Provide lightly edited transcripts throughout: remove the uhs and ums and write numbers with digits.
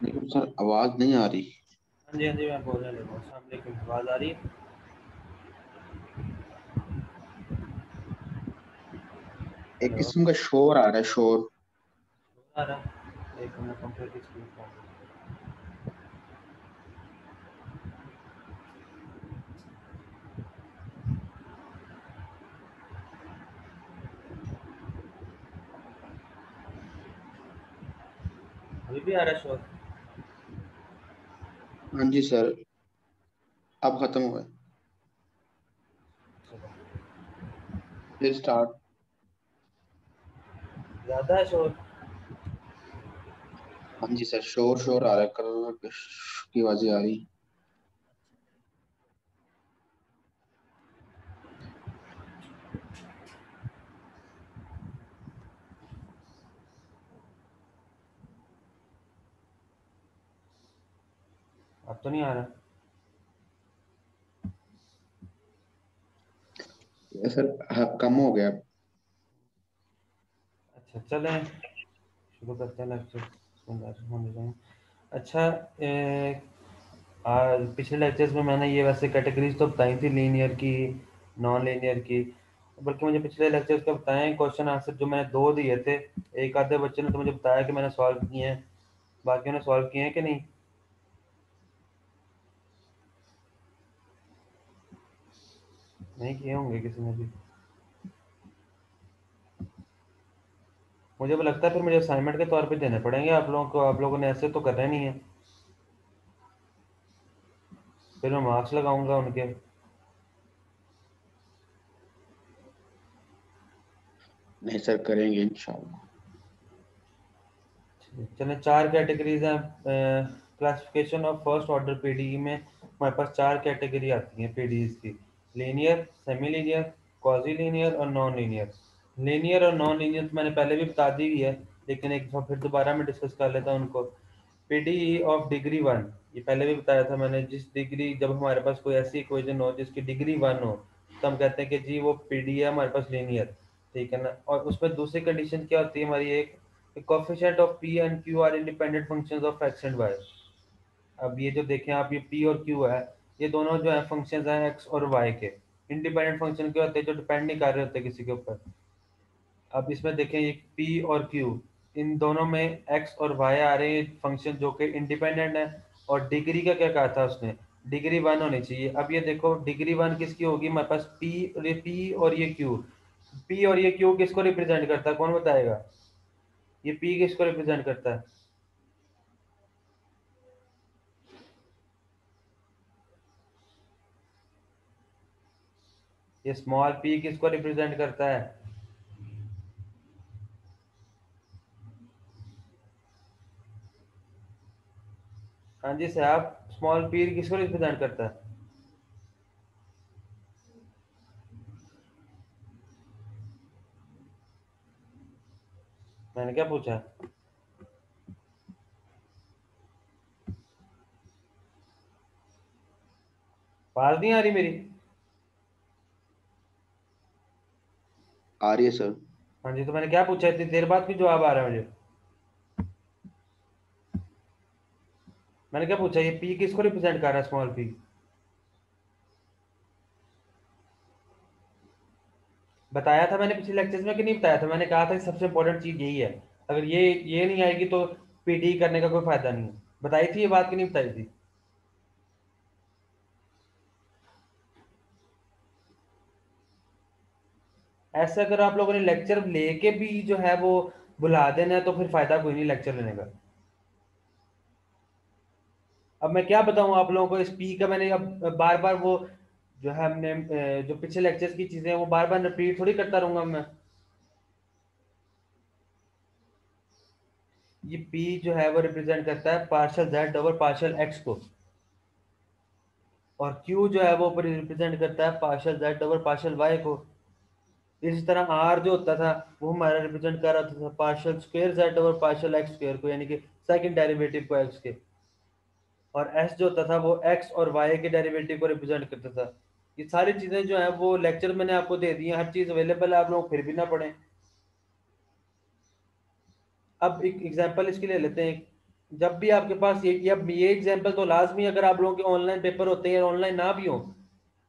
लेकिन सर आवाज नहीं आ रही। हाँ जी, हाँ जी, मैं बोलने लगा। अस्सलाम वालेकुम, आवाज़ आ रही है? एक हेलो, किस्म का शोर आ रहा है, शोर। आ रहा है? एक मिनट, कंप्यूटर की स्क्रीन पर। अभी भी आ रहा है शोर? हाँ जी सर, अब खत्म हुआ है। फिर स्टार्ट। ज़्यादा है शोर? हाँ जी सर, शोर शोर आ रहा है, कर की आवाजें आ रही। अब तो नहीं आ रहा? ये सर हाँ, कम हो गया। अच्छा, चलें शुरू करते हैं लेक्चर। बिस्मिल्लाहिर्रहमानिर्रहीम। अच्छा, आज पिछले लेक्चर्स में मैंने ये वैसे कैटेगरीज तो बताई थी, लीनियर की, नॉन लीनियर की। बल्कि मुझे पिछले लेक्चर्स का बताएं, क्वेश्चन आंसर जो मैंने दो दिए थे, एक आधे बच्चे ने तो मुझे बताया कि मैंने सॉल्व किए हैं, बाकियों ने सॉल्व किए हैं कि नहीं? नहीं किए होंगे किसी ने भी। मुझे भी लगता है फिर मुझे असाइनमेंट के तौर पे देने पड़ेंगे आप लोगों को, आप लोगों ने ऐसे तो करना नहीं है, फिर मैं मार्क्स लगाऊंगा उनके। नहीं सर, करेंगे इंशाल्लाह। चलें, चार कैटेगरीज हैं। Classification of first order PDE में हमारे पास चार कैटेगरी आती हैं पीडीईज की: linear, semi linear, quasi linear और नॉन लीनियर। लीनियर और नॉन लीनियर तो मैंने पहले भी बता दी हुई है, लेकिन एक बार फिर दोबारा मैं डिस्कस कर लेता हूँ उनको। पीडीई ऑफ डिग्री वन, ये पहले भी बताया था मैंने। जिस डिग्री, जब हमारे पास कोई ऐसी इक्वेशन हो जिसकी डिग्री वन हो, तो हम कहते हैं कि जी वो पीडीई है हमारे पास लीनियर। ठीक है ना? और उसमें दूसरी कंडीशन क्या होती है हमारी, एक coefficient of P and Q are independent functions of X and Y. अब ये जो देखें आप, ये पी और क्यू है, ये दोनों जो है फंक्शंस हैं एक्स और वाई के। इंडिपेंडेंट फंक्शन के होते हैं जो डिपेंड नहीं कर रहे होते किसी के ऊपर। अब इसमें देखें, ये पी और क्यू, इन दोनों में एक्स और वाई आ रहे हैं फंक्शन जो कि इंडिपेंडेंट है। और डिग्री का क्या कहा था उसने, डिग्री वन होनी चाहिए। अब ये देखो, डिग्री वन किसकी होगी हमारे पास, पी और ये क्यू। पी और ये क्यू किसको रिप्रेजेंट करता है, कौन बताएगा? ये पी किसको रिप्रेजेंट करता है? ये स्मॉल पी किसको रिप्रेजेंट करता है? हाँ जी साहब, स्मॉल पी किसको रिप्रेजेंट करता है? मैंने क्या पूछा? आवाज नहीं आ रही मेरी? आ रही है सर। हाँ जी, तो मैंने क्या पूछा, इतनी देर बाद भी जवाब आ रहा है मुझे? मैंने क्या पूछा, ये पी किसको रिप्रेजेंट कर रहा है, स्मॉल पी? बताया था मैंने पिछले लेक्चर्स में कि नहीं बताया था? मैंने कहा था कि सबसे इंपॉर्टेंट चीज यही है, अगर ये नहीं आएगी तो पीडी करने का कोई फायदा नहीं है। बताई थी ये बात कि नहीं बताई थी? ऐसे अगर आप लोगों ने लेक्चर लेके भी जो है वो बुला देना है, तो फिर फायदा कोई नहीं लेक्चर लेने का। अब मैं क्या बताऊं आप लोगों को, इस पी का मैंने अब बार बार वो जो है हमने जो पिछले लेक्चर्स की चीजें हैं वो बार बार रिपीट थोड़ी करता रहूंगा मैं। ये पी जो है वो रिप्रेजेंट करता है partial Z over partial X को, और क्यू जो है वो रिप्रेजेंट करता है partial Z over partial Y को। इसी तरह आर जो होता था वो हमारा रिप्रेजेंट कर रहा था partial square Z over partial x square को, यानी कि सेकंड डेरिवेटिव को एक्स के। और एस जो होता था वो एक्स और वाई के डेरिवेटिव को रिप्रेजेंट करता था। ये सारी चीजें जो है वो लेक्चर मैंने आपको दे दी हैं, हर चीज अवेलेबल है, आप लोग फिर भी ना पढ़ें। अब एक एग्जांपल इसके ले लेते हैं। जब भी आपके पास ये एग्जांपल तो लाजमी, अगर आप लोगों के ऑनलाइन पेपर होते हैं या ऑनलाइन ना भी हो,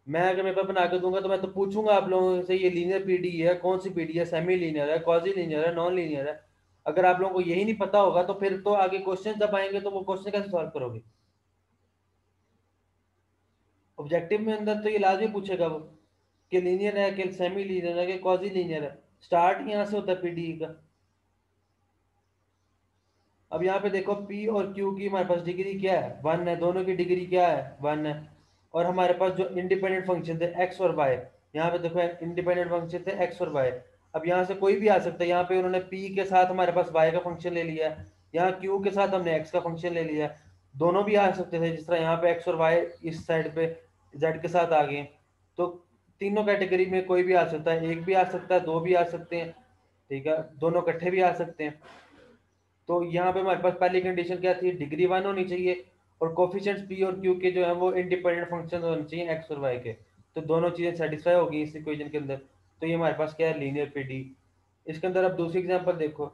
मैं अगर पेपर बना के दूंगा तो मैं तो पूछूंगा आप लोगों से, ये लीनियर पीडी है, कौन सी पीडी है, सेमी लीनियर है, क्वाजी लीनियर है, नॉन लीनियर है। अगर आप लोगों को यही नहीं पता होगा तो फिर तो आगे क्वेश्चन जब आएंगे तो वो क्वेश्चन कैसे सॉल्व करोगे? ऑब्जेक्टिव में अंदर तो ये लाजमी पूछेगा वो कि लीनियर है कि सेमी लीनियर है कि क्वाजी लीनियर है। स्टार्ट यहाँ से होता है पीडी का। अब यहाँ पे देखो पी और क्यू की हमारे पास डिग्री क्या है, 1 है, दोनों की डिग्री क्या है, 1 है। और हमारे पास जो इंडिपेंडेंट फंक्शन थे एक्स और वाई, यहाँ पे देखो इंडिपेंडेंट फंक्शन थे एक्स और वाई। अब यहाँ से कोई भी आ सकता है, यहाँ पे उन्होंने पी के साथ हमारे पास वाई का फंक्शन ले लिया है, यहाँ क्यू के साथ हमने एक्स का फंक्शन ले लिया है। दोनों भी आ सकते थे, जिस तरह यहाँ पे एक्स और वाई इस साइड पे जेड के साथ आ गए। तो तीनों कैटेगरी में कोई भी आ सकता है, एक भी आ सकता है, दो भी आ सकते हैं, ठीक है, दोनों इकट्ठे भी आ सकते हैं। तो यहाँ पे हमारे पास पहली कंडीशन क्या थी, डिग्री 1 होनी चाहिए, और कोफिशिएंट्स पी और क्यू के जो है वो इंडिपेंडेंट फंक्शन होने चाहिए एक्स और वाई के। तो दोनों चीजें सेटिस्फाई होगी इस इक्वेशन के अंदर। तो ये हमारे पास क्या है, लीनियर पीडी। इसके अंदर अब दूसरी एग्जांपल देखो।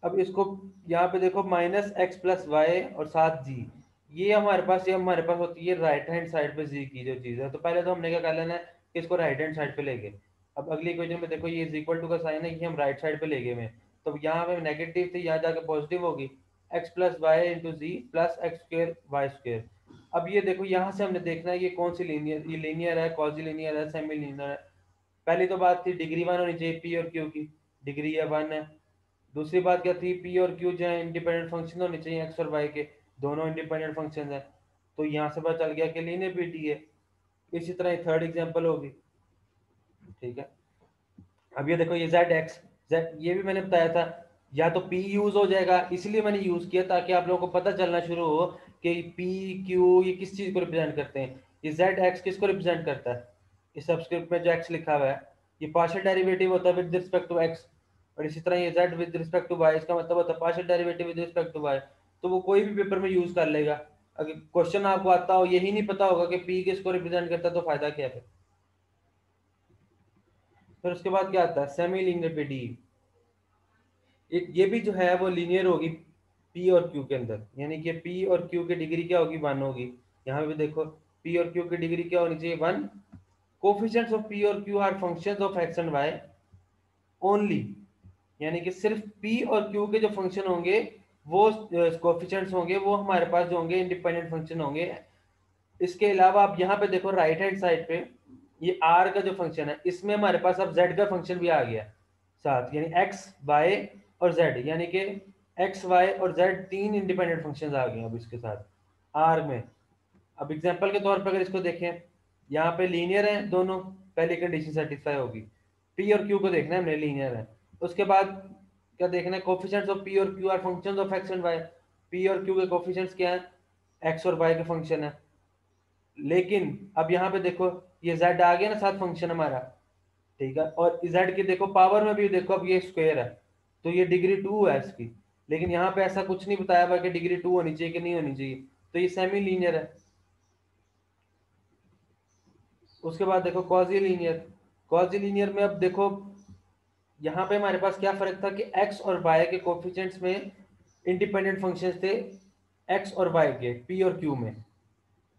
अब इसको यहाँ पे देखो माइनस एक्स प्लस वाई और साथ जी, ये हमारे पास होती है राइट हैंड साइड पे जी की जो चीज है। तो पहले तो हमने क्या कर लेना है कि इसको राइट हैंड साइड पे ले गए। अब अगली इक्वेशन में देखो ये इज इक्वल टू का साइन है, ये हम राइट साइड पे ले गए में। तो यहाँ पे नेगेटिव थी, यहाँ जाके पॉजिटिव होगी, x plus y into z plus x square y square. अब ये देखो यहाँ से हमने देखना है ये कौन सी लीनियर, ये लीनियर है, क्वाजी लीनियर है, सेमी लीनियर है। पहली तो बात थी डिग्री 1 होनी चाहिए पी और क्यू की, डिग्री है 1 है। दूसरी बात क्या थी, पी और क्यू जो है इंडिपेंडेंट फंक्शन होने चाहिए एक्स और वाई के, दोनों इंडिपेंडेंट फंक्शन है। तो यहाँ से पता चल गया कि लीनियर पीटी है। इसी तरह थर्ड एग्जाम्पल होगी, ठीक है। अब ये देखो ये जेड एक्स, जेड ये भी मैंने बताया था, या तो पी यूज हो जाएगा, इसलिए मैंने यूज किया ताकि आप लोगों को पता चलना शुरू हो कि पी क्यू ये किस चीज को रिप्रेजेंट करते हैं। ये जेड एक्स किसको रिप्रेजेंट करता है, इस सबस्क्रिप्ट में जो एक्स लिखा हुआ है, ये पार्शियल डेरिवेटिव होता है विद रिस्पेक्ट टू एक्स। और इसी तरह ये Z with respect to Y, इसका मतलब होता है partial derivative with respect to Y. तो वो कोई भी पेपर में यूज कर लेगा। अगर क्वेश्चन आपको आता हो, यही नहीं पता होगा कि पी किसको रिप्रेजेंट करता है, तो फायदा क्या है? फिर उसके बाद क्या आता है, सेमी लीनियर पीडी। एक ये भी जो है वो लीनियर होगी पी और क्यू के अंदर, यानी कि पी और क्यू की डिग्री क्या होगी, 1 होगी। यहाँ पे भी देखो पी और क्यू की डिग्री क्या होनी चाहिए, 1। कोफिशिएंट्स ऑफ पी और Q are functions of X and Y only, यानी कि सिर्फ पी और क्यू के जो फंक्शन होंगे वो कोफिशिएंट्स होंगे, वो हमारे पास जो होंगे इंडिपेंडेंट फंक्शन होंगे। इसके अलावा आप यहाँ पे देखो राइट हैंड साइड पे ये आर का जो फंक्शन है, इसमें हमारे पास अब जेड का फंक्शन भी आ गया साथ, यानी एक्स वाई और जेड, यानी कि एक्स वाई और जेड तीन इंडिपेंडेंट फंक्शंस आ गए अब इसके साथ आर में। अब एग्जांपल के तौर पर अगर इसको देखें, यहाँ पे लीनियर है दोनों, पहली कंडीशन सेटिस्फाई होगी। पी और क्यू को देखना है हमने, लीनियर है। उसके बाद क्या देखना है, कोफिशिएंट्स ऑफ पी और Q are functions of X and Y. P और क्यू के कोफिशिएंट्स क्या है, एक्स और वाई के फंक्शन है। लेकिन अब यहाँ पे देखो ये z आ गया ना साथ फंक्शन हमारा, ठीक है, और z की देखो पावर में भी देखो, अब ये स्क्वायर है तो ये डिग्री 2 है इसकी। लेकिन यहाँ पे ऐसा कुछ नहीं बताया हुआ कि डिग्री 2 होनी चाहिए कि नहीं होनी चाहिए, तो ये सेमी लीनियर है। उसके बाद देखो क्वाजी लीनियर। क्वाजी लीनियर में अब देखो यहाँ पे हमारे पास क्या फर्क था कि x और y के कोफिशिएंट्स में इंडिपेंडेंट फंक्शंस थे, x और y के p और q में।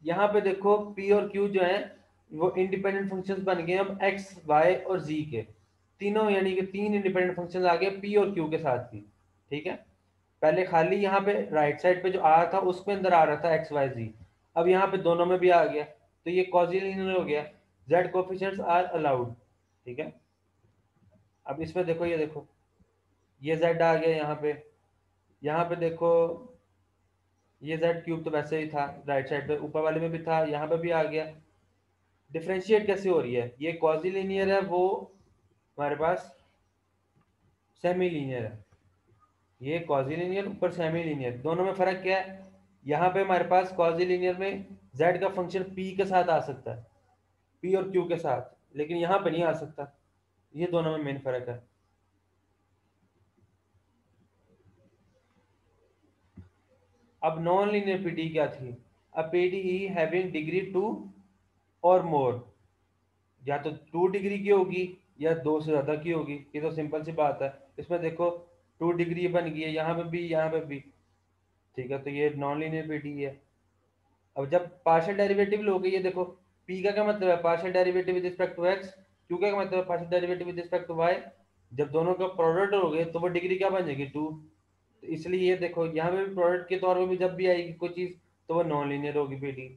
यहाँ पे देखो p और q जो है वो इंडिपेंडेंट फंक्शंस बन गए अब x y और z के, तीनों यानी कि तीन इंडिपेंडेंट फंक्शंस आ गए p और q के साथ भी, ठीक है। पहले खाली यहाँ पे राइट साइड पे जो आ रहा था उसमें अंदर आ रहा था एक्स वाई जी, अब यहाँ पे दोनों में भी आ गया, तो ये कॉजिलिनियर हो गया। जेड कोफिशिएंट्स आर अलाउड, ठीक है। अब इसमें देखो ये देखो ये जेड आ गया यहाँ पे देखो ये जेड क्यूब तो वैसे ही था राइट साइड पे, ऊपर वाले में भी था, यहाँ पे भी आ गया। डिफ्रेंशिएट कैसे हो रही है, ये कॉजिलिनियर है, वो हमारे पास सेमी लीनियर है। ये कॉजिलिनियर ऊपर सेमी लीनियर, दोनों में फर्क क्या है, यहाँ पे हमारे पास कॉजिलिनियर में z का फंक्शन p के साथ आ सकता है, p और q के साथ, लेकिन यहाँ पे नहीं आ सकता। ये दोनों में मेन फर्क है। अब नॉन लीनियर पीडी क्या थी, अब पीडी हैविंग डिग्री 2 और मोर, या तो 2 डिग्री की होगी या 2 से ज्यादा की होगी, ये तो सिंपल सी बात है। इसमें देखो 2 डिग्री बन गई है यहाँ पे भी, यहाँ पे भी। ठीक है, तो ये नॉन लीनियर पीडीई है। अब जब पार्शियल डेरिवेटिव लोगे, ये देखो पी का क्या मतलब है, partial derivative with respect to X, Q का क्या मतलब है, partial derivative with respect to Y. जब दोनों का प्रोडक्ट हो गए तो वो डिग्री क्या बन जाएगी, 2। तो इसलिए ये देखो यहाँ पे भी प्रोडक्ट के तौर पे भी जब भी आएगी कोई चीज तो वो नॉन लीनियर होगी पीडी।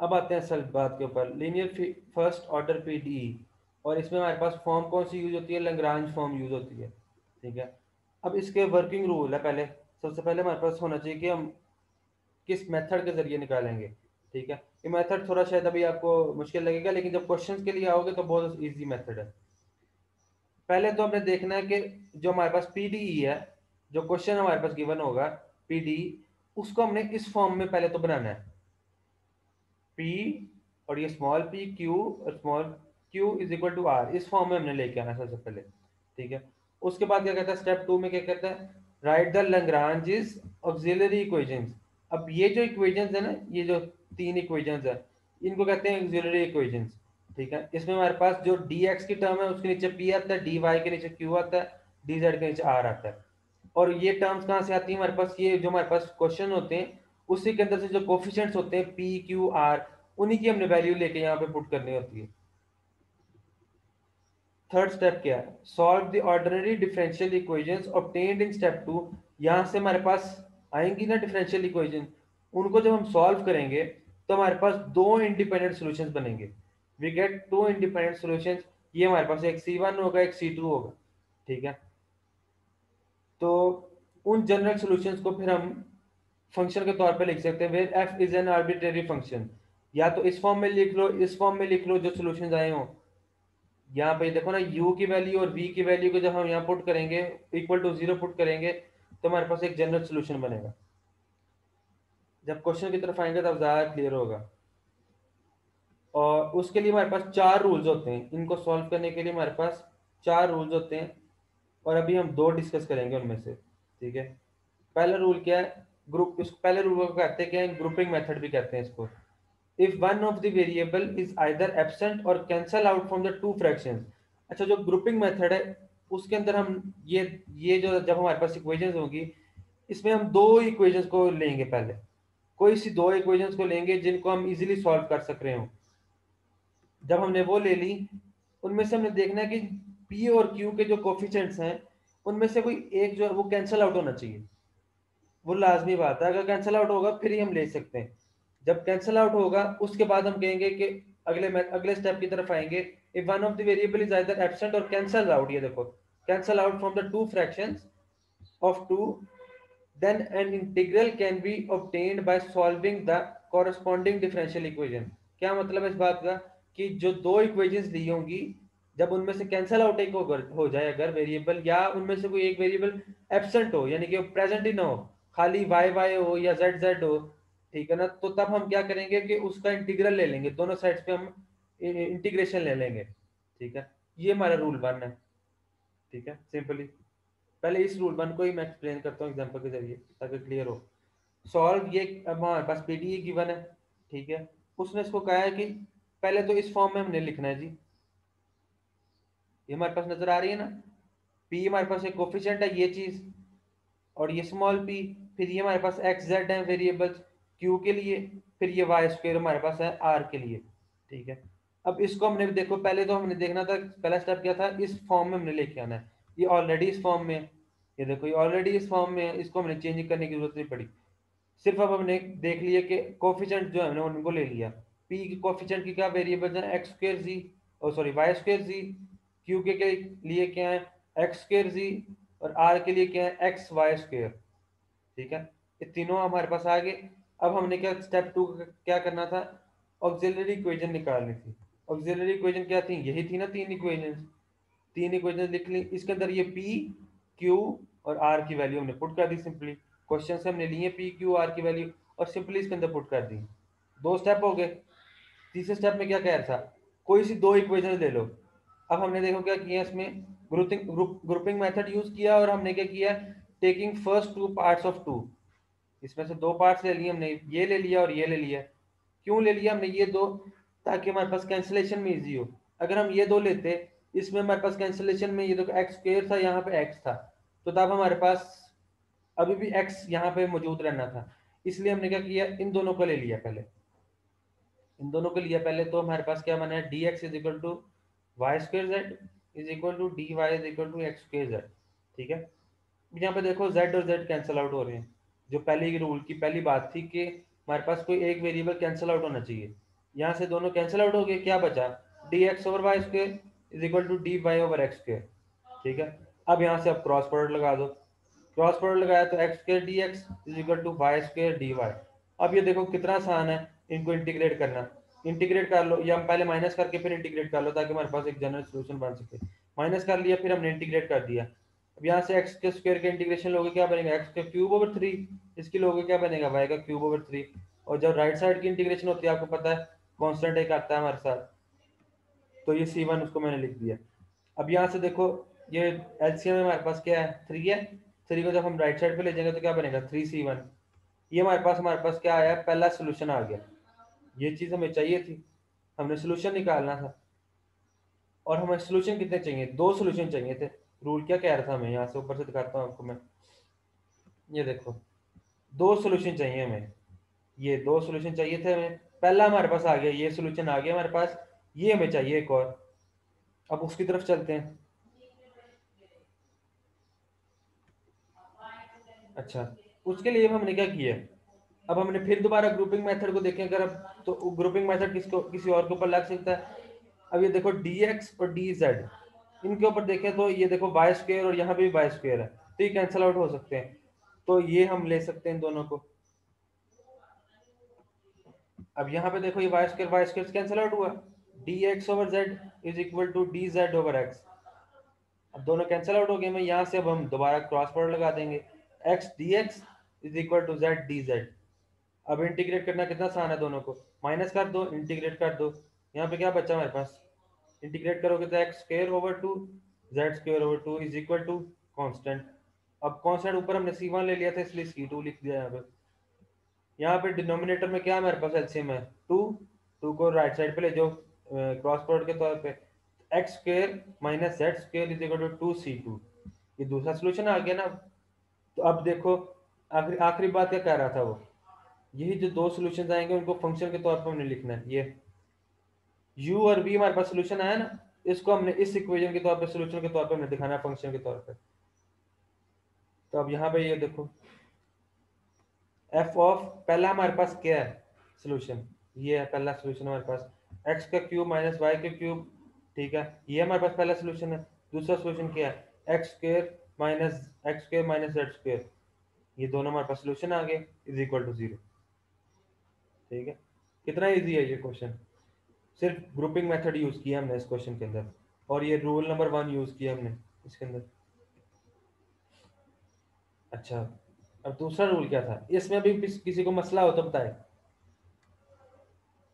अब आते हैं असल बात के ऊपर, लीनियर फर्स्ट ऑर्डर पीडीई। और इसमें हमारे पास फॉर्म कौन सी यूज होती है, लैग्रांज फॉर्म यूज होती है। ठीक है, अब इसके वर्किंग रूल है, पहले सबसे पहले हमारे पास होना चाहिए कि हम किस मेथड के जरिए निकालेंगे। ठीक है, ये मेथड थोड़ा शायद अभी आपको मुश्किल लगेगा, लेकिन जब क्वेश्चंस के लिए आओगे तो बहुत इजी मेथड है। पहले तो हमें देखना है कि जो हमारे पास पीडीई है, जो क्वेश्चन हमारे पास गिवन होगा पीडीई, उसको हमने इस फॉर्म में पहले तो बनाना है। पी और ये स्मॉल पी क्यू और small Q is equal to R, इस फॉर्म में हमने लेके आना सबसे पहले। ठीक है, उसके बाद क्या कहता है स्टेप 2 में, क्या कहता है, right the Lagrange's auxiliary equations. अब ये जो इक्वेशंस है ना, ये जो तीन इक्वेशंस है, इनको कहते हैं ऑक्सिलरी इक्वेशंस। ठीक है, इसमें हमारे पास जो dx की टर्म है उसके नीचे p आता है, dy के नीचे q आता है, dz के नीचे r आता है। और ये टर्म्स कहाँ से आती है हमारे पास, ये जो हमारे पास क्वेश्चन होते हैं उसी के अंदर से जो कोफिशिएंट्स होते हैं p q r, उन्हीं की हमने वैल्यू लेके यहाँ पे पुट करनी होती है। थर्ड स्टेप क्या है, solve the ordinary differential equations obtained in step 2। यहाँ से हमारे पास आएंगी ना डिफरेंशियल इक्वेशन, उनको जब हम सॉल्व करेंगे तो हमारे पास दो इंडिपेंडेंट सॉल्यूशंस बनेंगे। We get two independent solutions. ये हमारे पास एक C1 होगा, एक C2 होगा। ठीक है, तो उन जनरल सॉल्यूशंस को फिर हम फंक्शन के तौर पे लिख सकते हैं, where f is an arbitrary function. या तो इस फॉर्म में लिख लो, इस फॉर्म में लिख लो जो सॉल्यूशंस आए हों। यहाँ पे देखो ना, u की वैल्यू और v की वैल्यू को जब हम यहाँ पुट करेंगे, इक्वल टू 0 पुट करेंगे, तो हमारे पास एक जनरल सोल्यूशन बनेगा। जब क्वेश्चन की तरफ आएंगे तब ज्यादा क्लियर होगा। और उसके लिए हमारे पास चार रूल्स होते हैं, इनको सॉल्व करने के लिए हमारे पास चार रूल्स होते हैं, और अभी हम दो डिस्कस करेंगे उनमें से। ठीक है, पहला रूल क्या है, ग्रुप, इस पहले रूल को कहते हैं क्या है, ग्रुपिंग मेथड भी कहते हैं इसको। If one of the variable is either absent और cancel out from the two fractions. अच्छा, जो ग्रुपिंग मेथड है उसके अंदर हम ये जो जब हमारे पास इक्वेशंस होंगी, इसमें हम दो इक्वेशंस को लेंगे पहले, कोई सी दो इक्वेशंस को लेंगे जिनको हम इजीली सॉल्व कर सक रहे हो। जब हमने वो ले ली, उनमें से हमने देखना है कि पी और क्यू के जो कोफिशिएंट्स हैं उनमें से कोई एक जो है वो कैंसल आउट होना चाहिए। वो लाजमी बात है, अगर कैंसल आउट होगा फिर ही हम ले सकते हैं। जब कैंसल आउट होगा उसके बाद हम कहेंगे कि अगले स्टेप की तरफ आएंगे। If one of the variable is either absent और कैंसल आउट, ये देखो, cancel out from the two fractions of two, then an integral can be obtained by solving the corresponding differential equation। क्या मतलब है इस बात का, कि जो दो इक्वेशंस ली होंगी, जब उनमें से कैंसल आउट एक हो जाए अगर वेरिएबल, या उनमें से कोई एक वेरिएबल एब्सेंट हो, यानी कि प्रेजेंट ही ना हो, खाली वाई वाई हो या जेड जेड हो, ठीक है ना, तो तब हम क्या करेंगे कि उसका इंटीग्रल ले लेंगे, दोनों साइड्स पे हम इंटीग्रेशन ले लेंगे। ठीक है, ये हमारा रूल 1 है। ठीक है, सिंपली पहले इस रूल 1 को ही मैं एक्सप्लेन करता हूँ एग्जांपल के जरिए ताकि क्लियर हो। सॉल्व, ये अब हमारे पास पीडीई गिवन है। ठीक है, उसने इसको कहा है कि पहले तो इस फॉर्म में हमने लिखना है जी, ये हमारे पास नजर आ रही है ना, पी हमारे पास एक कोफिशिएंट है ये चीज, और ये स्मॉल पी, फिर ये हमारे पास एक्स जेड है वेरिएबल्स क्यू के लिए, फिर ये वाई स्क्वायर हमारे पास है आर के लिए। ठीक है, अब इसको हमने देखो, पहले तो हमने देखना था, पहला स्टेप क्या था, इस फॉर्म में हमने लेके आना है। ये ऑलरेडी इस फॉर्म में है, ये देखो ये ऑलरेडी इस फॉर्म में है, इसको हमने चेंज करने की जरूरत नहीं पड़ी। सिर्फ अब हमने देख लिया कि कोफिशिएंट जो है हमने उनको ले लिया। पी की कोफिशिएंट की क्या वेरिएबल है, एक्स स्क्वायर जी, और सॉरी वाई स्क्वायर जी, क्यू के लिए क्या है, एक्स स्क्वायर जी, और आर के लिए क्या है, एक्स वाई स्क्वायर। ठीक है, ये तीनों हमारे पास आ गए। अब हमने क्या स्टेप 2 क्या करना था, ऑक्सिलरी इक्वेशन निकालनी थी। ऑक्सिलरी इक्वेशन क्या थी, यही थी ना, तीन इक्वेशन लिख ली, इसके अंदर ये पी क्यू और आर की वैल्यू हमने पुट कर दी सिंपली। क्वेश्चन से हमने लिए पी क्यू आर की वैल्यू और सिंपली इसके अंदर पुट कर दी। दो स्टेप हो गए। तीसरे स्टेप में क्या कह रहा था, कोई सी दो इक्वेशन ले लो। अब हमने देखो क्या किया इसमें, ग्रुपिंग मेथड यूज किया, और हमने क्या किया, taking first two parts of two, इसमें से दो पार्ट्स ले लिए हमने, ये ले लिया और ये ले लिया। क्यों ले लिया हमने ये दो, ताकि हमारे पास कैंसिलेशन में इजी हो। अगर हम ये दो लेते, इसमें हमारे पास कैंसिलेशन में ये देखो एक्स स्क्वायर था, यहाँ पे एक्स था, तो तब हमारे पास अभी भी x यहाँ पे मौजूद रहना था, इसलिए हमने क्या किया, इन दोनों को ले लिया पहले, इन दोनों को लिया पहले। तो हमारे पास क्या बना है, dx is equal to y square z is equal to d y is equal to x square z. ठीक है, यहाँ पे देखो z और z कैंसिल आउट हो रहे हैं। जो पहले रूल की पहली बात थी कि हमारे पास कोई एक वेरिएबल कैंसिल आउट होना चाहिए, यहाँ से दोनों कैंसिल आउट हो गए, क्या बचा, dx over y square is equal to d y over x square. ठीक है, अब यहाँ से आप क्रॉस प्रोडक्ट लगा दो, क्रॉस प्रोडक्ट लगाया तो x square d x is equal to y square d y. अब ये देखो कितना आसान है इनको इंटीग्रेट करना, इंटीग्रेट कर लो, या हम पहले माइनस करके फिर इंटीग्रेट कर लो ताकि हमारे पास एक जनरल सोल्यूशन बन सके। माइनस कर लिया, फिर हमने इंटीग्रेट कर दिया। अब यहाँ से एक्स के स्क्वायर के इंटीग्रेशन लोगे क्या बनेगा, एक्स का क्यूब ओवर 3, इसकी लोगे क्या बनेगा, वाई का क्यूब ओवर 3। और जब राइट साइड की इंटीग्रेशन होती है आपको पता है कॉन्स्टेंट एक आता है हमारे साथ, तो ये C1 उसको मैंने लिख दिया। अब यहाँ से देखो ये एलसीएम में हमारे पास क्या है, 3 है, 3 को जब हम राइट साइड पे ले जाएंगे तो क्या बनेगा, 3C1। ये हमारे पास क्या आया, पहला सोल्यूशन आ गया। ये चीज हमें चाहिए थी, हमने सोल्यूशन निकालना था। और हमें सोल्यूशन कितने चाहिए, 2 सोल्यूशन चाहिए थे। रूल क्या कह रहा था हमें, यहाँ से ऊपर से दिखाता हूँ आपको मैं, ये देखो 2 सोल्यूशन चाहिए हमें, ये 2 सोल्यूशन चाहिए थे हमें। पहला हमारे पास आ गया, ये सोल्यूशन आ गया हमारे पास, ये हमें चाहिए एक और। अब उसकी तरफ चलते हैं। अच्छा, उसके लिए हमने क्या किया, अब हमने फिर दोबारा ग्रुपिंग मेथड को देखें अगर, अब तो ग्रुपिंग मेथड किसको किसी और के ऊपर लग सकता है। अब ये देखो dx और dz, इनके ऊपर देखें तो ये देखो वाई स्क्वायर और यहाँ पे भी वाई स्क्वायर है, तो ये कैंसिल आउट हो सकते हैं, तो ये हम ले सकते हैं इन दोनों को। अब यहाँ पे देखो ये वाई स्क्वायर कैंसिल आउट हुआ, dx over z is equal to dz over x। अब दोनों कैंसिल आउट हो गए, मैं यहाँ से अब हम दोबारा क्रॉस प्रोडक्ट लगा देंगे, x dx is equal to z dz। अब इंटीग्रेट करना कितना आसान है, दोनों को माइनस कर दो, इंटीग्रेट कर दो, यहाँ पे क्या बचा हमारे पास, इंटीग्रेट करोगे तो x square over 2 z square over 2 is equal to constant. अब कांस्टेंट ऊपर हमने C1 ले लिया था इसलिए C2 लिख दिया यहाँ पे डिनोमिनेटर में क्या हमारे पास एलसीएम है 2, 2 को राइट साइड पे ले जाओ क्रॉस प्रोडक्ट के तौर पे, x square minus z square is equal to 2C2। ये दूसरा सोल्यूशन आ गया ना। तो अब देखो आखिरी आखिरी बात क्या कह रहा था वो, यही जो 2 सॉल्यूशंस आएंगे उनको फंक्शन के तौर पर हमने लिखना है। ये u और v हमारे पास सॉल्यूशन आया ना, इसको हमने इस इक्वेशन के तौर पे सॉल्यूशन के तौर पे हमने दिखाना है फंक्शन के तौर पे। तो अब यहाँ पे ये देखो f ऑफ पहला हमारे पास क्या है सॉल्यूशन, ये है पहला सॉल्यूशन हमारे पास, x का क्यूब माइनस वाई का क्यूब। ठीक है, ये हमारे पास पहला सॉल्यूशन है। दूसरा सॉल्यूशन क्या है, x square minus z square, ये दोनों हमारे पास सॉल्यूशन आ गए इज इक्वल टू 0। ठीक है, कितना इजी है ये क्वेश्चन, सिर्फ ग्रुपिंग मेथड यूज किया हमने इस क्वेश्चन के अंदर, और ये रूल नंबर 1 यूज किया हमने इसके अंदर। अच्छा, अब दूसरा रूल क्या था, इसमें भी किसी को मसला हो तो बताए,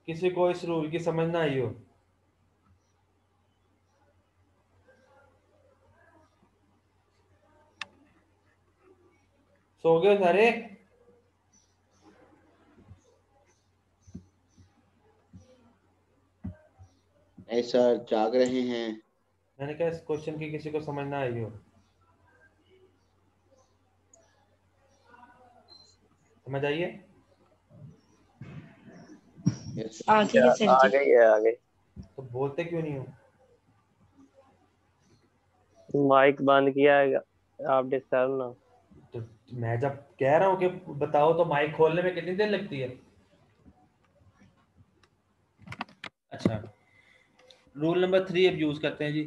किसी को इस रूल की समझ ना आई हो। सो गए सारे, नहीं सर, जाग रहे हैं। मैंने कहा इस क्वेश्चन की किसी को समझ ना आई हो, समझ आइए। यस आ गई है सर आ जी। गई है आ गई। तो बोलते क्यों नहीं हो, माइक बंद किया है, आप डिस्टर्ब ना। तो मैं जब कह रहा हूँ कि बताओ तो माइक खोलने में कितनी देर लगती है। अच्छा, रूल नंबर 3 अब यूज करते हैं जी।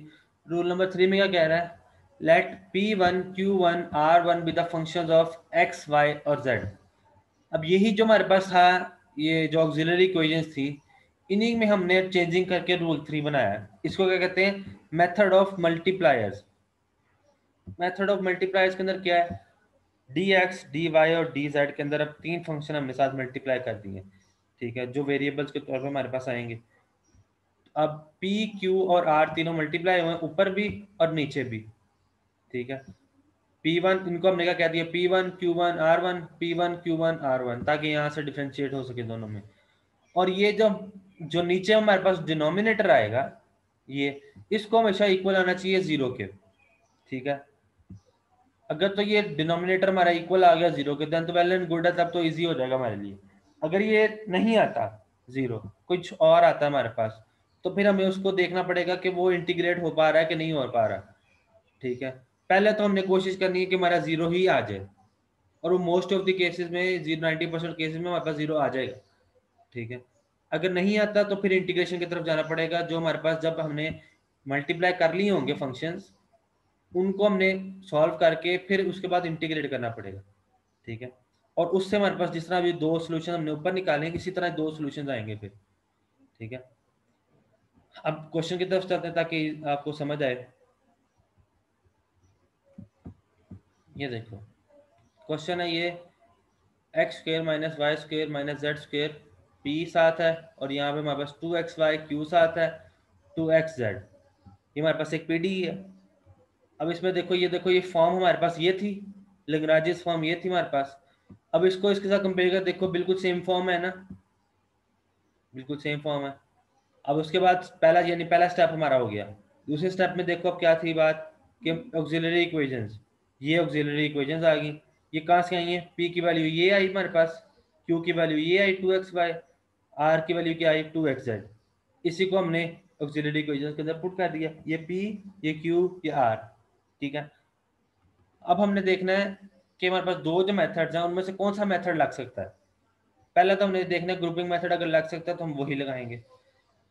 रूल नंबर 3 में क्या कह रहा है, let P1 Q1 R1 be the functions of x y और z। अब यही जो हमारे पास था, ये जो ऑक्सिलरी इक्वेशंस थी, इन्हीं में हमने चेंजिंग करके रूल 3 बनाया है। इसको क्या कहते हैं, method of multipliers. Method of multipliers के अंदर क्या है, dx dy और dz के अंदर अब 3 फंक्शन हमने साथ मल्टीप्लाई कर दिए। ठीक है, जो वेरिएबल्स के तौर पे हमारे पास आएंगे। अब p q और r तीनों मल्टीप्लाई हुए ऊपर भी और नीचे भी। ठीक है, P1 इनको हमने क्या कह दिया, P1 Q1 R1 P1 Q1 R1, ताकि यहाँ से डिफरेंशिएट हो सके दोनों में। और ये जो जो नीचे हमारे पास डिनोमिनेटर आएगा, ये इसको हमेशा इक्वल आना चाहिए 0 के। ठीक है, अगर तो ये डिनोमिनेटर हमारा इक्वल आ गया जीरो के, देन तो वेल एंड गुड है, तब तो इजी हो जाएगा हमारे लिए। अगर ये नहीं आता जीरो, कुछ और आता है हमारे पास, तो फिर हमें उसको देखना पड़ेगा कि वो इंटीग्रेट हो पा रहा है कि नहीं हो पा रहा। ठीक है, पहले तो हमने कोशिश करनी है कि हमारा जीरो ही आ जाए, और वो मोस्ट ऑफ द केसेस में 90% केसेस में हमारे पास जीरो आ जाएगा। ठीक है, अगर नहीं आता तो फिर इंटीग्रेशन की तरफ जाना पड़ेगा, जो हमारे पास जब हमने मल्टीप्लाई कर लिए होंगे फंक्शंस, उनको हमने सॉल्व करके फिर उसके बाद इंटीग्रेट करना पड़ेगा। ठीक है, और उससे हमारे पास जिस तरह अभी दो सोल्यूशन हमने ऊपर निकाले हैं, इसी तरह दो सोल्यूशन आएंगे फिर। ठीक है, अब क्वेश्चन की तरफ चलते हैं ताकि आपको समझ आए। ये देखो क्वेश्चन है ये, x square minus y square minus z square p साथ है, और यहाँ पे हमारे पास 2xy क्यू साथ है, 2xz, ये हमारे पास एक पीडी है। अब इसमें देखो, ये देखो, ये फॉर्म हमारे पास ये थी, लेग्रांजेस फॉर्म ये थी हमारे पास। अब इसको इसके साथ कंपेयर कर देखो, बिल्कुल सेम फॉर्म है ना, बिल्कुल सेम फॉर्म है। अब उसके बाद पहला यानी पहला स्टेप हमारा हो गया। दूसरे स्टेप में देखो अब क्या थी बात कि ऑक्सिलरी इक्वेशंस, ये ऑक्सिलरी इक्वेशंस आ गई। ये कहाँ से आई हैं? पी की वैल्यू ये आई हमारे पास, क्यू की वैल्यू ये आई 2xy, आर की वैल्यू क्या आई 2xz। इसी को हमने ऑक्सिलरी इक्वेशंस के अंदर पुट कर दिया, ये पी, ये क्यू, ये आर। ठीक है, अब हमने देखना है कि हमारे पास दो जो मेथड्स हैं उनमें से कौन सा मेथड लग सकता है। पहला तो हमने देखना है ग्रुपिंग मेथड अगर लग सकता है तो हम वही लगाएंगे।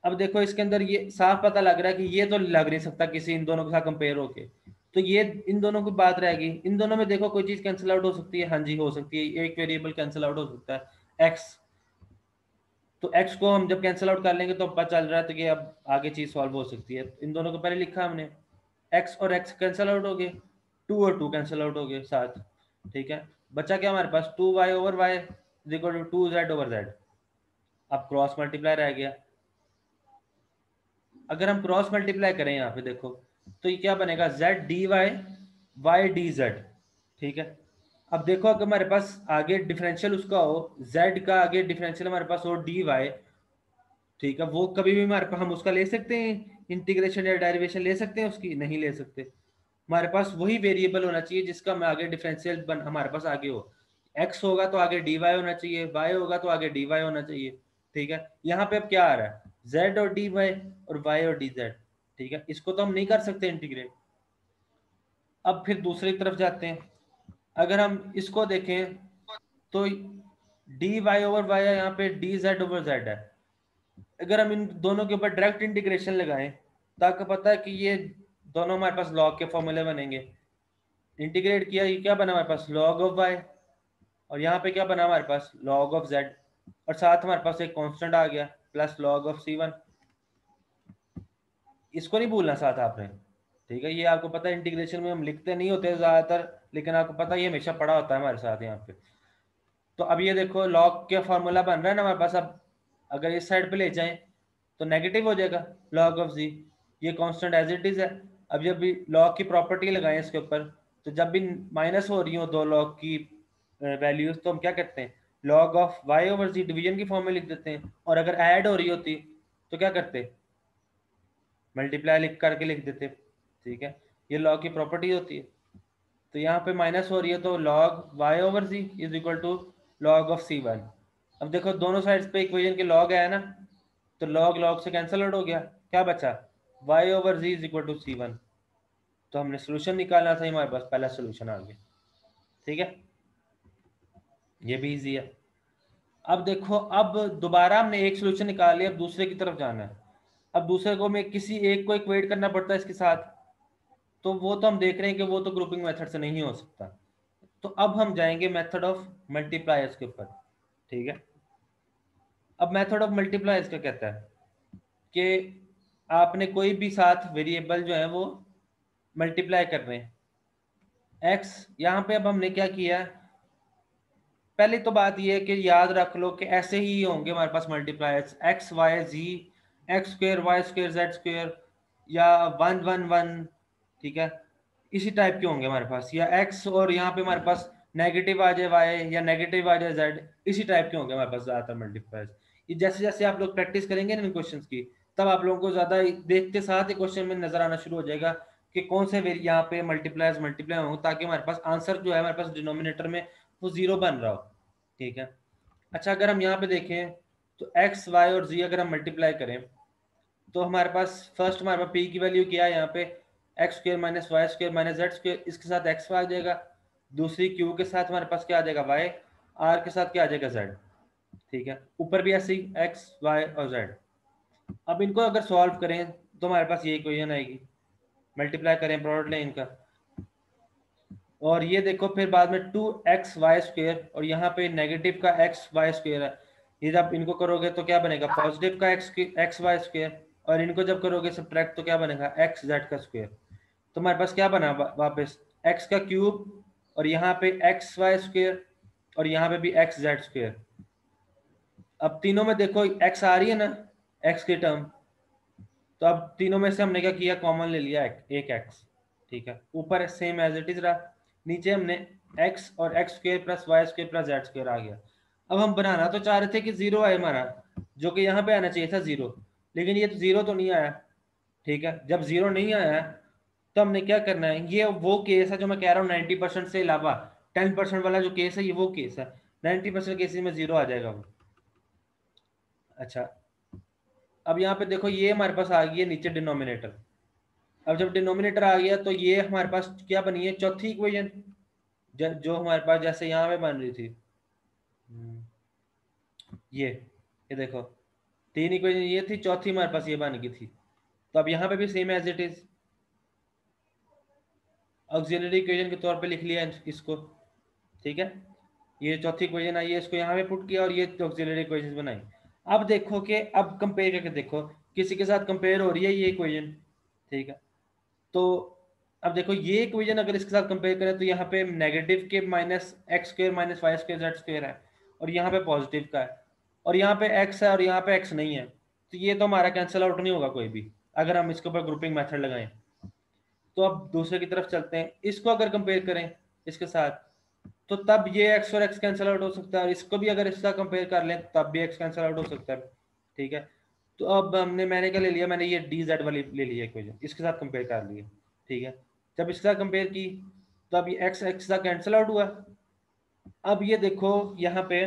अब देखो इसके अंदर ये साफ पता लग रहा है कि ये तो लग नहीं सकता किसी इन दोनों के साथ कंपेयर होके, तो ये इन दोनों की बात रहेगी। इन दोनों में देखो कोई चीज कैंसिल आउट हो सकती है, हाँ जी हो सकती है, एक वेरिएबल कैंसिल आउट हो सकता है एक्स। तो एक्स को हम जब कैंसिल आउट कर लेंगे तो पता चल रहा है तो कि अब आगे चीज सॉल्व हो सकती है। इन दोनों को पहले लिखा हमने, एक्स और एक्स कैंसिल आउट हो गए, 2 और 2 कैंसिल आउट हो गए साथ। ठीक है, बचा क्या हमारे पास 2y over y is equal to 2z over z। अब क्रॉस मल्टीप्लाई रह गया। अगर हम क्रॉस मल्टीप्लाई करें यहाँ पे देखो, तो ये क्या बनेगा z dy y dz। ठीक है, अब देखो अगर हमारे पास आगे डिफरेंशियल उसका हो, z का आगे डिफरेंशियल हमारे पास हो dy, ठीक है, वो कभी भी हमारे पास हम उसका ले सकते हैं इंटीग्रेशन या डेरिवेशन ले सकते हैं उसकी? नहीं ले सकते। हमारे पास वही वेरिएबल होना चाहिए जिसका हम आगे डिफरेंशियल हमारे पास आगे हो। x होगा तो आगे dy होना चाहिए, y होगा तो आगे dy होना चाहिए। ठीक है, यहाँ पे अब क्या आ रहा है z और dy और y और dz। ठीक है, इसको तो हम नहीं कर सकते इंटीग्रेट। अब फिर दूसरी तरफ जाते हैं, अगर हम इसको देखें तो dy ओवर y है, यहाँ पे dz ओवर z है। अगर हम इन दोनों के ऊपर डायरेक्ट इंटीग्रेशन लगाएं तो आपको पता है कि ये दोनों हमारे पास लॉग के फॉर्मूले बनेंगे। इंटीग्रेट किया, ये क्या बना हमारे पास लॉग ऑफ y, और यहाँ पे क्या बना हमारे पास लॉग ऑफ z, और साथ हमारे पास एक कांस्टेंट आ गया प्लस लॉग ऑफ c1। इसको नहीं भूलना साथ आपने। ठीक है, ये आपको पता है इंटीग्रेशन में हम लिखते नहीं होते ज्यादातर, लेकिन आपको पता है ये हमेशा पड़ा होता है हमारे साथ यहाँ पे। तो अब ये देखो लॉग का फॉर्मूला बन रहा है ना हमारे पास। अब अगर इस साइड पे ले जाएं तो नेगेटिव हो जाएगा लॉग ऑफ जी, ये कांस्टेंट एज इट इज है। अब जब भी लॉग की प्रॉपर्टी लगाएं इसके ऊपर, तो जब भी माइनस हो रही हो दो लॉग की वैल्यूज, तो हम क्या करते हैं log of y over z division की फॉर्म में लिख देते हैं, और अगर ऐड हो रही होती तो क्या करते मल्टीप्लाई लिख करके लिख देते। ठीक है, ये लॉग की प्रॉपर्टी होती है। तो यहाँ पे माइनस हो रही है तो log y over z is equal to log of c1। अब देखो दोनों साइड्स पे इक्वेशन के लॉग है ना, तो लॉग लॉग से कैंसिल आउट हो गया, क्या बचा y over z is equal to c1। तो हमने सोल्यूशन निकालना था, हमारे पास पहला सोल्यूशन आ गया। ठीक है, ये भी इजी है। अब देखो, अब दोबारा हमने एक सोल्यूशन निकाल लिया, अब दूसरे की तरफ जाना है। अब दूसरे को मैं किसी एक को इक्वेट करना पड़ता है इसके साथ, तो वो तो हम देख रहे हैं कि वो तो ग्रुपिंग मेथड से नहीं हो सकता। तो अब हम जाएंगे मेथड ऑफ मल्टीप्लायर्स के ऊपर। ठीक है, अब मेथड ऑफ मल्टीप्लायर्स क्या कहता है कि आपने कोई भी साथ वेरिएबल जो है वो मल्टीप्लाई कर रहे हैं x। यहाँ पे अब हमने क्या किया, पहले तो बात ये है कि याद रख लो कि ऐसे ही होंगे हमारे पास multipliers x y z, x square y square z square, या 1 1 1। ठीक है, इसी टाइप के होंगे हमारे पास, या x और यहाँ पे हमारे पास नेगेटिव आ जाए y या नेगेटिव आ जाए z, इसी टाइप के होंगे हमारे पास ज्यादातर मल्टीप्लायर्स। ये जैसे जैसे आप लोग प्रैक्टिस करेंगे ना इन क्वेश्चंस की, तब आप लोगों को ज्यादा देखते साथ ही क्वेश्चन में नजर आना शुरू हो जाएगा कि कौन से यहाँ पे मल्टीप्लाई हों, ताकि हमारे पास आंसर जो है हमारे पास डिनोमिनेटर में वो 0 बन रहा हो। ठीक है, अच्छा अगर हम यहाँ पे देखें तो x y और z अगर हम मल्टीप्लाई करें तो हमारे पास फर्स्ट हमारे पास p की वैल्यू क्या है, यहाँ पे x square minus y square minus z square, इसके साथ x आ जाएगा। दूसरी q के साथ हमारे पास क्या आ जाएगा y, r के साथ क्या आ जाएगा z। ठीक है, ऊपर भी ऐसे ही x y और z। अब इनको अगर सॉल्व करें तो हमारे पास ये इक्वेशन आएगी, मल्टीप्लाई करें प्रोडक्ट लें इनका, और ये देखो फिर बाद में 2xy² और यहाँ पे नेगेटिव का xy² है। ये जब इनको करोगे तो क्या बनेगा, पॉजिटिव का xy², और इनको जब करोगे सब्ट्रैक्ट तो क्या बनेगा xz का स्क्वायर। तो हमारे पास क्या बना वापस x का क्यूब, और यहाँ पे xy² और यहाँ पे भी xz²। अब तीनों में देखो x आ रही है ना, x की टर्म, तो अब तीनों में से हमने क्या किया, कॉमन ले लिया एक x। ठीक है, ऊपर सेम एज इट इज रहा, नीचे हमने x और x² plus y² plus z² आ गया। अब हम बनाना तो चाह रहे थे कि 0 आए हमारा, जो कि यहाँ पे आना चाहिए था 0, लेकिन ये तो 0 तो नहीं आया। ठीक है, जब 0 नहीं आया तो हमने क्या करना है, ये वो केस है जो मैं कह रहा हूँ 90% से अलावा 10% वाला जो केस है, ये वो केस है। 90% केसेस में 0 आ जाएगा वो। अच्छा, अब यहाँ पे देखो ये हमारे पास आ गई है नीचे डिनोमिनेटर। अब जब डिनोमिनेटर आ गया तो ये हमारे पास क्या बनी है, चौथी इक्वेशन, जो हमारे पास जैसे यहाँ पे बन रही थी। ये देखो तीन इक्वेशन ये थी, चौथी हमारे पास ये बन गई थी। तो अब यहाँ पे भी same as it is auxiliary equation के तौर पे लिख लिया इसको। ठीक है, ये चौथी इक्वेशन आई है, इसको यहाँ पे पुट किया और ये ऑक्सिलरी इक्वेशन बनाई। अब देखो कि अब कंपेयर करके देखो, किसी के साथ कंपेयर हो रही है ये इक्वेशन। ठीक है, तो अब देखो ये इक्वेशन अगर इसके साथ कंपेयर करें तो यहाँ पे नेगेटिव के minus x² minus y² z² है, और यहाँ पे पॉजिटिव का है, और यहाँ पे x है और यहाँ पे x नहीं है, तो ये तो हमारा कैंसिल आउट नहीं होगा कोई भी अगर हम इसके ऊपर ग्रुपिंग मेथड लगाएं। तो अब दूसरे की तरफ चलते हैं, इसको अगर कंपेयर करें इसके साथ तो तब ये x और x कैंसिल आउट हो सकता है, और इसको भी अगर इसका कंपेयर कर लें तब भी x कैंसिल आउट हो सकता है। ठीक है, तो अब मैंने क्या ले लिया, मैंने ये dz वाली ले लिया इक्वेशन, इसके साथ कंपेयर कर लिया। ठीक है, जब इसके साथ कंपेयर की तो अब ये x x का कैंसिल आउट हुआ। अब ये देखो यहाँ पे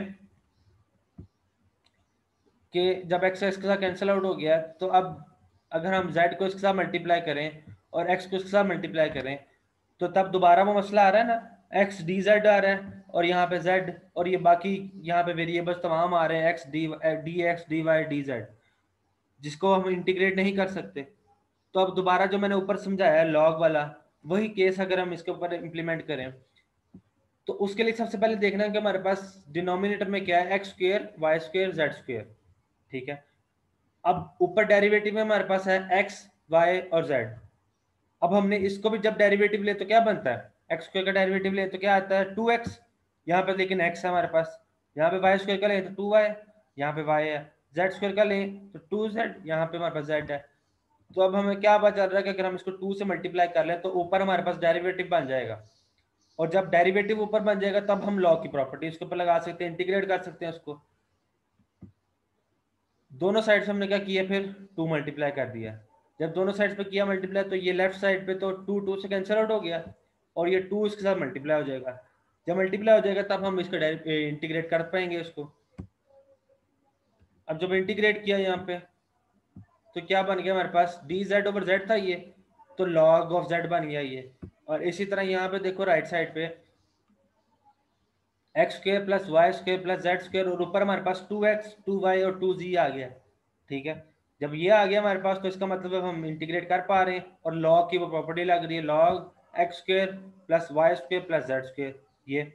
कि जब x x के साथ कैंसिल आउट हो गया, तो अब अगर हम z को इसके साथ मल्टीप्लाई करें और x को इसके साथ मल्टीप्लाई करें तो तब दोबारा वो मसला आ रहा है ना, x dz आ रहा है और यहाँ पे z, और ये बाकी यहाँ पे वेरिएबल्स तमाम आ रहे हैं x dx dy dz, जिसको हम इंटीग्रेट नहीं कर सकते। तो अब दोबारा जो मैंने ऊपर समझाया है लॉग वाला, वही केस अगर हम इसके ऊपर इम्प्लीमेंट करें तो उसके लिए सबसे पहले देखना है कि हमारे पास डिनोमिनेटर में क्या है, x² y² z²। ठीक है, अब ऊपर डेरिवेटिव में हमारे पास है x y और z। अब हमने इसको भी जब डेरिवेटिव ले तो क्या बनता है, x² का डेरिवेटिव ले तो क्या आता है 2x, यहाँ पे लेकिन x है हमारे पास, यहाँ पे y² का ले तो 2y, यहाँ पे y है, z² का ले तो 2z, यहाँ पे हमारे पास z है। तो अब हमें क्या पता चल रहा है कि अगर हम इसको 2 से मल्टीप्लाई कर लें तो ऊपर हमारे पास डेरिवेटिव बन जाएगा, और जब डेरिवेटिव ऊपर बन जाएगा तब हम लॉ की प्रॉपर्टी इसके ऊपर लगा सकते हैं, इंटीग्रेट कर सकते हैं उसको। दोनों साइड से हमने क्या किया, फिर 2 मल्टीप्लाई कर दिया। जब दोनों साइड पे किया मल्टीप्लाई तो ये लेफ्ट साइड पे तो 2 से कैंसिल आउट हो गया, और ये 2 इसके साथ मल्टीप्लाई हो जाएगा। जब मल्टीप्लाई हो जाएगा तब हम इसको इंटीग्रेट कर पाएंगे इसको। अब जब इंटीग्रेट किया यहाँ पे तो क्या बन गया हमारे पास, dz ओवर z था ये, तो log ऑफ z बन गया ये। और इसी तरह यहाँ पे देखो राइट साइड पे x² plus y² plus z², और ऊपर हमारे पास 2x 2y और 2z आ गया। ठीक है, जब ये आ गया हमारे पास तो इसका मतलब हम इंटीग्रेट कर पा रहे हैं, और log की वो प्रॉपर्टी लग रही है log x² plus y² plus z²। ये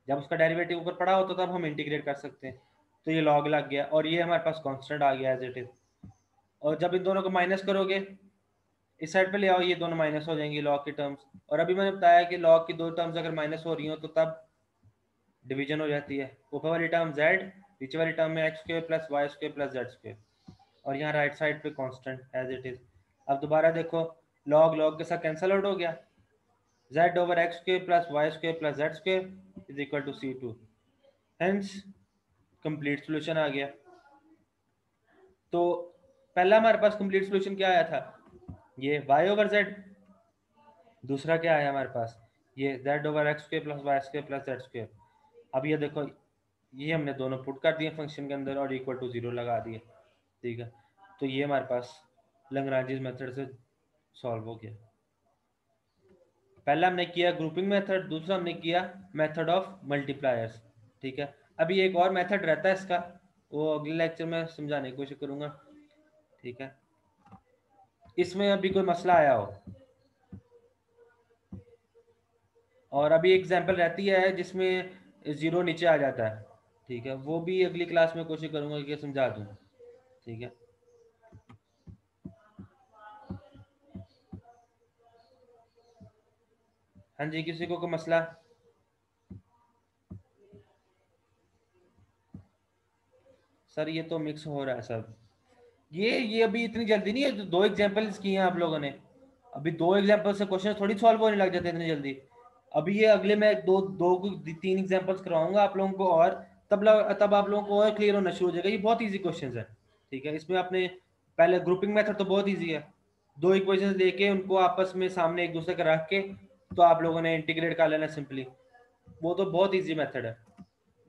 जब उसका डेरिवेटिव ऊपर पड़ा हो तो तब हम इंटीग्रेट कर सकते हैं, तो ये log लग गया और ये हमारे पास कांस्टेंट आ गया एज इट इज। और जब इन दोनों को माइनस करोगे इस साइड पे ले आओ, ये दोनों माइनस हो जाएंगी log की टर्म्स। और अभी मैंने बताया कि log की दो टर्म्स अगर माइनस हो रही हो तो तब डिवीजन हो जाती है, ऊपर वाली टर्म z, नीचे वाली टर्म में x² plus y² plus z², और यहाँ राइट साइड पे कांस्टेंट एज इट इज। अब दोबारा देखो log log के साथ कैंसिल आउट हो गया, z over x² plus y² plus z² is equal to c2, hence complete solution आ गया। तो पहला हमारे पास कंप्लीट सोल्यूशन क्या आया था, ये y ओवर z, दूसरा क्या आया हमारे पास, ये z/x² + y² + z²। अब ये देखो, ये हमने दोनों पुट कर दिए फंक्शन के अंदर और इक्वल टू 0 लगा दिए, ठीक है। तो ये हमारे पास लैग्रेंज मेथड से सॉल्व हो गया। पहला हमने किया ग्रुपिंग मेथड, दूसरा हमने किया मेथड ऑफ मल्टीप्लायर्स, ठीक है। अभी एक और मेथड रहता है इसका, वो अगले लेक्चर में समझाने की कोशिश करूंगा, ठीक है। इसमें अभी कोई मसला आया हो और अभी एग्जांपल रहती है जिसमें 0 नीचे आ जाता है, ठीक है, वो भी अगली क्लास में कोशिश करूंगा कि समझा दूं, ठीक है। हाँ जी, किसी को कोई मसला? सर ये तो मिक्स हो रहा है सब, ये अभी इतनी जल्दी नहीं है, तो 2 एग्जांपल्स किए हैं आप लोगों ने, अभी 2 एग्जांपल से क्वेश्चन थोड़ी सॉल्व होने लग जाते इतनी जल्दी। अभी ये अगले मैं 3 एग्जांपल्स करवाऊंगा आप लोगों को, और तब आप लोगों को और क्लियर होना शुरू हो जाएगा। ये बहुत ईजी क्वेश्चन है, ठीक है। इसमें आपने पहले ग्रुपिंग मेथड तो बहुत ईजी है, 2 इक्वेशंस लेके उनको आपस में सामने एक दूसरे का रख के तो आप लोगों ने इंटीग्रेट कर लेना सिंपली, वो तो बहुत ईजी मेथड है।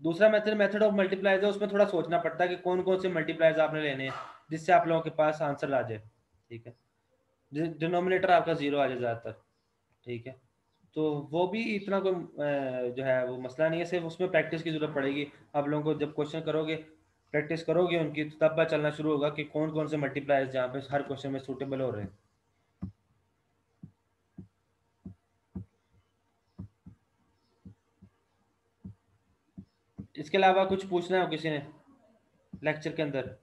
दूसरा मेथड ऑफ मल्टीप्लायर्स है, उसमें थोड़ा सोचना पड़ता है कि कौन कौन से मल्टीप्लायर्स आपने लेने हैं जिससे आप लोगों के पास आंसर आ जाए, ठीक है। डिनोमिनेटर आपका 0 आ जाए ज़्यादातर, ठीक है। तो वो भी इतना कोई जो है वो मसला नहीं है, सिर्फ उसमें प्रैक्टिस की जरूरत पड़ेगी। आप लोगों को जब क्वेश्चन करोगे, प्रैक्टिस करोगे उनकी, तो तब पता चलना शुरू होगा कि कौन कौन से मल्टीप्लायर्स जहाँ पे हर क्वेश्चन में सूटेबल हो रहे हैं। इसके अलावा कुछ पूछना है किसी ने लेक्चर के अंदर?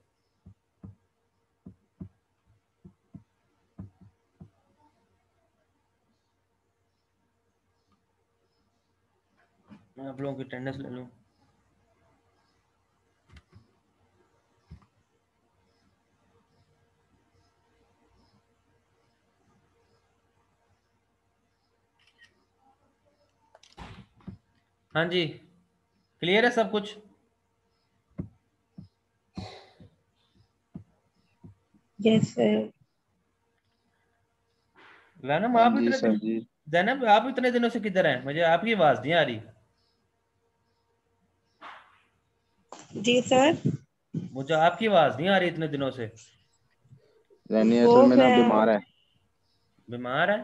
मैं आप लोगों की अटेंडेंस ले लूँ। हाँ जी, क्लियर है सब कुछ? Yes sir. वैनम हाँ आप जी इतने सर दिन जी। जैनब आप इतने दिनों से किधर हैं? मुझे आपकी आवाज नहीं आ रही। जी सर। मुझे आपकी आवाज नहीं आ रही इतने दिनों से। यानी वो असल में ना मैं बीमार है। बीमार है?